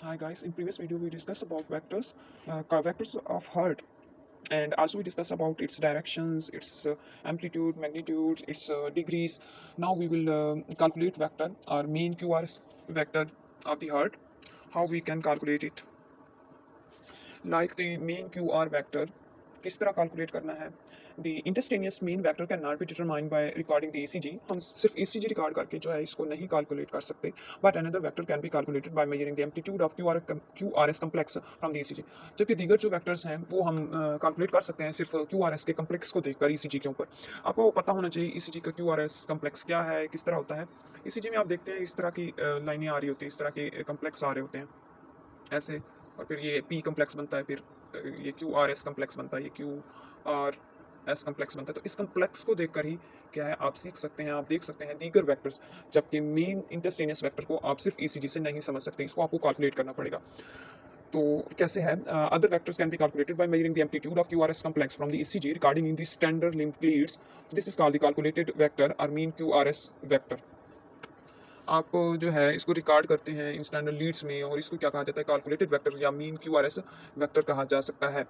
Hi guys, in previous video we discussed about vectors of Hurt, and also we discussed about its directions, its amplitude, magnitude, its degrees. Now we will calculate vector, our main QRS vector of the Hurt, how we can calculate it. Like the main QR vector, किस तरह calculate करना है? The instantaneous mean vector cannot be determined by recording the ECG. हम सिर्फ ECG record करके जो है इसको नहीं calculate कर सकते. But another vector can be calculated by measuring the amplitude of QRS complex from the ECG. जबकि दीगर जो vectors हैं वो हम calculate कर सकते हैं सिर्फ QRS के complex को देखकर ECG के ऊपर. आपको पता होना चाहिए ECG का QRS complex क्या है, किस तरह होता है. ECG में आप देखते हैं इस तरह की लाइनें आ रही होती हैं, इस तरह के complex आ रहे होते हैं ऐसे, और फिर ये पी कम्प्लेक्स बनता है, फिर ये क्यू आर एस कम्प्लेक्स बनता है, ये क्यू आर एस कम्प्लेक्स बनता है। तो इस कम्प्लेक्स को देखकर ही क्या है आप सीख सकते हैं, आप देख सकते हैं दीगर वेक्टर्स, जबकि मेन इंटरस्टेनियस वेक्टर को आप सिर्फ ईसीजी से नहीं समझ सकते, इसको आपको कैलकुलेट करना पड़ेगा। तो कैसे है? Other vectors can be calculated by measuring the amplitude of QRS complex from the ECG regarding in the standard linked leads. This is called the calculated vector और मीन क्यूआरएस वेक्टर। आप जो है इसको रिकॉर्ड करते हैं in standard Leeds में, और इसको क्या कहा जाता है? कैलकुलेटेड वेक्टर या मीन क्यूआरएस वेक्टर कहा जा सकता है।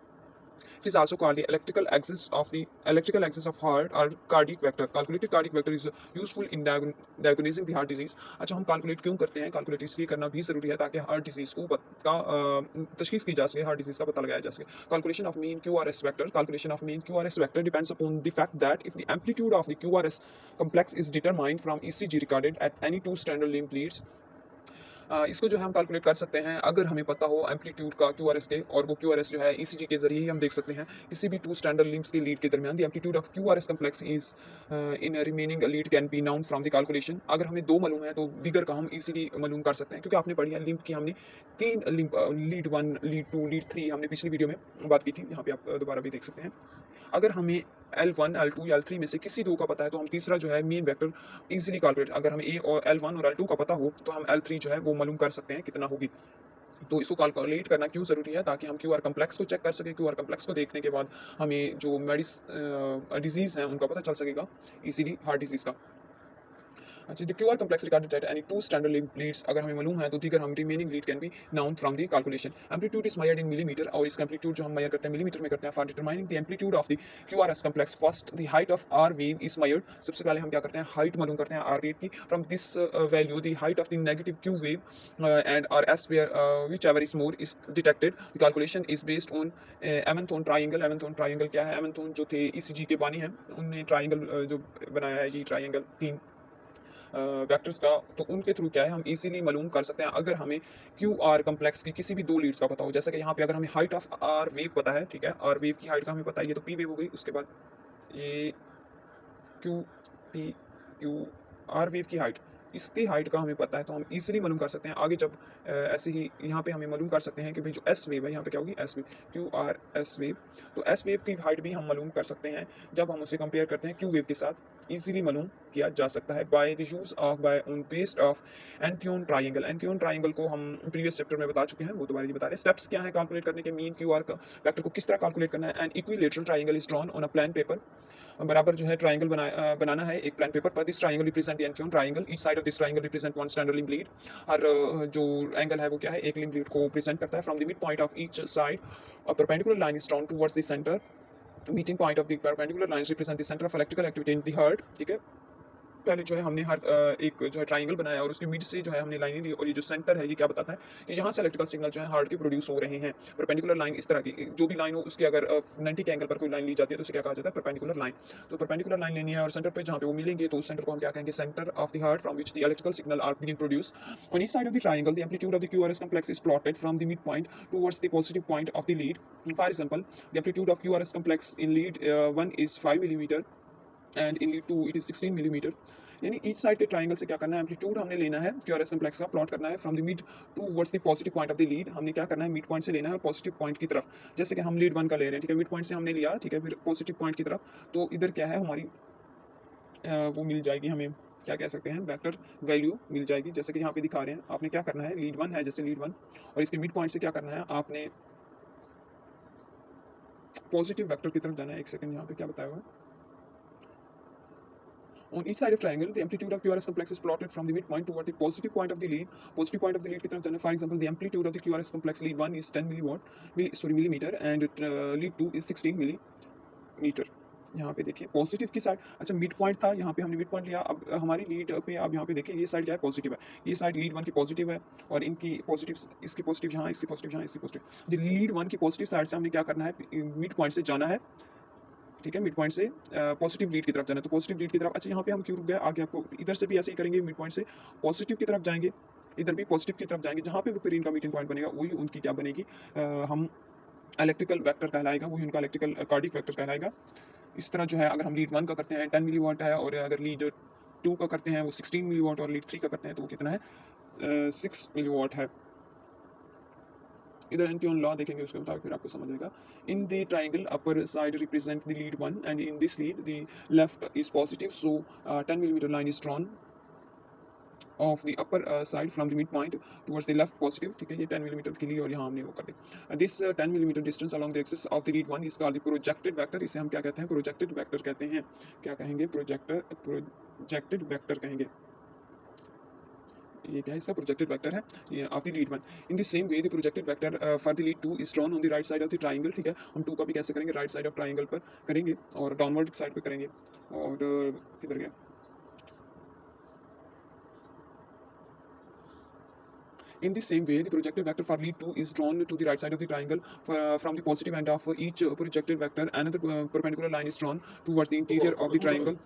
It is also called the electrical axis of heart or cardiac vector. Calculated cardiac vector is useful in diagnosing the heart disease. अच्छा, हम कैलकुलेट क्यों करते हैं? कैलकुलेट इसलिए करना भी जरूरी है ताकि हार्ट डिजीज को तशखीस की जा सके, हार्ट डिजीज का पता लगाया जा सके. Calculation of mean QRS vector. Calculation of mean QRS vector depends upon the fact that if the amplitude of the QRS complex is determined from ECG recorded at any two standard limb leads, इसको जो है हम calculate कर सकते हैं अगर हमें पता हो एम्पलीट्यूड का क्यूआरएस के, और वो क्यूआरएस जो है ईसीजी के जरिए ही हम देख सकते हैं किसी भी टू स्टैंडर्ड लिंक्स के लीड के दरमियान। The amplitude of QRS complex is in remaining lead can be known from the calculation. अगर हमें दो मालूम है तो दीगर का हम इजीली मालूम कर सकते हैं, क्योंकि आपने पढ़ी है लिंक की, हमने तीन link, lead one, lead two, lead three, हमने पिछली वीडियो में बात की थी, यहाँ पे आप दोबारा भी देख सकते हैं। अगर हमें L1, L2 या L3 में से किसी दो का पता है तो हम तीसरा जो है मेन वेक्टर इजीली कैलकुलेट, अगर हमें ए और L1 और L2 का पता हो तो हम L3 जो है वो मालूम कर सकते हैं कितना होगी। तो इसको कैलकुलेट करना क्यों ज़रूरी है? ताकि हम क्यूआर कम्प्लेक्स को चेक कर सकें, क्यूआर कम्प्लेक्स को देखने के बाद हमें जो डिजीज़ हैं उनका पता चल सकेगा, इसीलिए हार्ट डिजीज़ का। अच्छा, the QR complex regarded at any two standard leads, अगर हमें मालूम है तो दीगर हम remaining lead can be known from the calculation. Amplitude is measured in millimetre, और इसका एम्पलीट्यूड जो हम मेजर करते हैं मिलीमीटर में करते हैं। For determining the amplitude of the QRS complex, first the height of R wave is measured. सबसे पहले हम क्या करते हैं? हाइट मालूम करते हैं आर वेव की। From this value the height of the negative Q wave and R S wave whichever is more is detected. Calculation is based on Einthoven triangle. Einthoven triangle क्या है? एमेंथोन जो थे ECG के बानी हैं, उनने triangle जो बनाया है, ये ट्राइंगल तीन वेक्टर्स का, तो उनके थ्रू क्या है हम इजीली मालूम कर सकते हैं अगर हमें क्यू आर कम्प्लेक्स की किसी भी दो लीड्स का पता हो। जैसे कि यहाँ पे अगर हमें हाइट ऑफ आर वेव पता है, ठीक है, आर वेव की हाइट का हमें पता है, ये तो पी वेव हो गई, उसके बाद ये Q P Q R wave की हाइट, इसकी हाइट का हमें पता है तो हम इजीली मालूम कर सकते हैं। आगे जब ऐसे ही यहाँ पे हमें मालूम कर सकते हैं कि भाई जो एस वेव है, यहाँ पे क्या होगी? S wave, Q R S wave. तो एस वेव की हाइट भी हम मालूम कर सकते हैं जब हम उसे कंपेयर करते हैं क्यू वेव के साथ, इजीली मालूम किया जा सकता है by the use of by on based of Einthoven triangle. Einthoven triangle को हम प्रीवियस चैप्टर में बता चुके हैं, वो दोबारा ये बता रहे हैं। स्टेप्स क्या है कैलकुलेट करने के? मीन क्यू आर का वेक्टर को किस तरह कैलकुलेट करना है? And equilateral triangle is drawn on a plain paper. बराबर जो है ट्राइंगल बनाना है एक प्लान पेपर पर। This triangle represent the Einthoven triangle, each side of this triangle represent one standard limb lead. हर जो एंगल है वो क्या है? एक लिंब लीड को प्रेजेंट करता है। From the mid point of each side a perpendicular line is drawn towards the centre. Meeting point of the perpendicular lines represent the centre of electrical activity in the heart. ठीक है, पहले जो है हमने हर एक जो है ट्राइंगल बनाया और उसके मिड से जो है हमने लाइनें ली, और ये जो सेंटर है ये क्या बताता है कि यहाँ से इलेक्ट्रिकल सिग्नल जो है हार्ट के प्रोड्यूस हो रहे हैं। परपेंडिकुलर लाइन इस तरह की जो भी लाइन हो उसकी अगर 90 के एंगल पर कोई लाइन ली जाती है तो उसे क्या कहा जाता है? Perpendicular line. तो परपेंडिकुलर लाइन लेनी है और सेंटर पे जहाँ पे वो मिलेंगे तो उस सेंटर को हम क्या कहेंगे? Centre of the heart from which the electrical signal are being produce. On each side of the triangle the amplitude of the QRS complex is plotted from the midpoint towards the positive point of the lead. For example, the amplitude of QRS complex in lead 1 is 5 millimeter and in lead two it is 16 millimetre. यानी each side के triangle से क्या करना है? Amplitude हमने लेना है QRS complex का, प्लॉट करना है from the mid towards the positive point of the lead. हमने क्या करना है? मिड पॉइंट से लेना है पॉजिटिव पॉइंट की तरफ। जैसे कि हम लीड वन का ले रहे हैं, ठीक है, मिड पॉइंट से हमने लिया, ठीक है, फिर पॉजिटिव पॉइंट की तरफ। तो इधर क्या है हमारी वो मिल जाएगी हमें, क्या कह सकते हैं, वेक्टर वैल्यू मिल जाएगी। जैसे कि यहाँ पे दिखा रहे हैं, आपने क्या करना है? लीड वन है, जैसे लीड वन, और इसके मिड पॉइंट से क्या करना है? आपने पॉजिटिव वेक्टर की तरफ जाना है। एक सेकंड, यहाँ पे क्या बताया हुआ है? On each side of triangle, the amplitude of QRS complex is plotted from the midpoint toward the positive point of the lead. Positive point of the lead की तरफ जाना. For example, the amplitude of the QRS complex lead 1 is 10 millimeter, and lead 2 is 16 millimeter. यहाँ पे देखिए positive की side, अच्छा mid point था, यहाँ पे हमने मिड पॉइंट लिया. अब हमारी लीड पे अब यहाँ पे देखिए ये साइड क्या है, पॉजिटिव है. ये साइड लीड 1 की पॉजिटिव है, और इनकी पॉजिटिव, इसकी पॉजिटिव यहाँ, इसकी पॉजिटिव यहाँ, इसकी पॉजिटिव. लीड 1 की पॉजिटिव साइड से हमने क्या करना है, मिड पॉइंट से जाना है. ठीक है, मिड पॉइंट से पॉजिटिव लीड की तरफ जाना है. तो पॉजिटिव लीड की तरफ, अच्छा यहाँ पे हम क्यों रुक गए, आगे आपको इधर से भी ऐसे ही करेंगे, मिड पॉइंट से पॉजिटिव की तरफ जाएंगे, इधर भी पॉजिटिव की तरफ जाएंगे. जहाँ पे फिर इनका मीटिंग पॉइंट बनेगा वही उनकी क्या बनेगी, हम इलेक्ट्रिकल वेक्टर कहलाएगा, वही उनका इलेक्ट्रिकल कार्डिक वेक्टर कहलाएगा. इस तरह जो है, अगर हम लीड 1 का करते हैं 10 मिलीवाट है, और अगर लीड 2 का करते हैं वो 16 मिलीवाट, और लीड 3 का करते हैं तो वो कितना है, 6 मिलीवाट है. इधर एनथियोन लॉ देखेंगे, उसके मुताबिक फिर आपको समझ आएगा. In the triangle upper side represent the lead 1, and in this lead the left is positive, so 10 millimetre line is drawn of the upper side from the midpoint towards the left positive. ठीक है, ये 10 millimetre के लिए, और यहाँ हमने वो कर दिया. This 10 millimetre distance along the axis of the lead 1 is called the projected vector. इसे हम क्या कहते हैं, प्रोजेक्टेड वेक्टर कहते हैं. क्या कहेंगे, प्रोजेक्टेड वेक्टर कहेंगे. ये क्या है, इसका प्रोजेक्टेड वेक्टर है ये of the lead 1. In the same way the projected vector for the lead 2 is drawn on the right side of the triangle. ठीक है, हम 2 का भी कैसे करेंगे, राइट साइड ऑफ ट्राइंगल पर करेंगे, और डाउनवर्ड साइड पे करेंगे. और किधर गया, in the same way, the projected vector for lead 2 is drawn to the right side of the triangle. From the positive end of each projected vector, another perpendicular line is drawn towards the interior of the triangle.